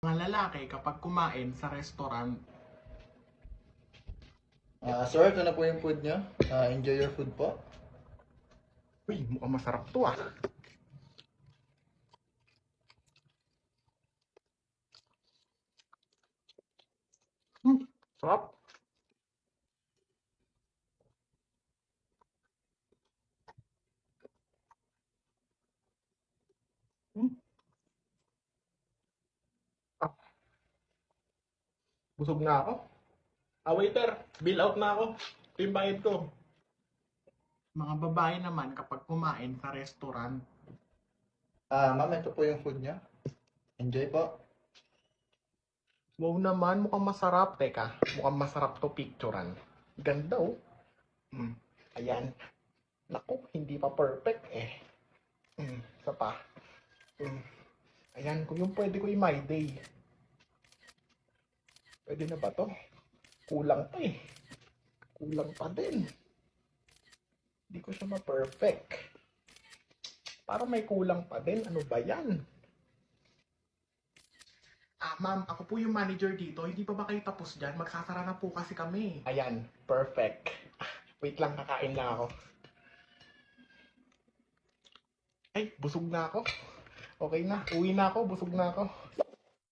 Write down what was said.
Mga lalaki kapag kumain sa restaurant, Sir, ito na po yung food nyo. Enjoy your food po. uy, mukhang masarap to ah. Sarap. Hmm. Ah, busog na ako. Waiter, bill out na ako. Ito yung bayad ko. Mga babae naman kapag kumain sa restaurant, Ma'am, ito po yung food nyo. Enjoy po. wow naman, mukhang masarap. Teka, mukhang masarap to picturean. Ganda oh. Ayan. Naku, hindi pa perfect eh. Isa pa. Ayan, kung yung pwede ko yung my day. Pwede na ba to? Kulang pa eh. Kulang pa din. Hindi ko siya ma-perfect. Para may kulang pa din. Ano ba yan? Ma'am, ako po yung manager dito. Hindi pa ba kayo tapos dyan? Magsasara na po kasi kami. Ayan, perfect. Wait lang, kakain lang ako. Ay, busog na ako. Okay na, uwi na ako, busog na ako.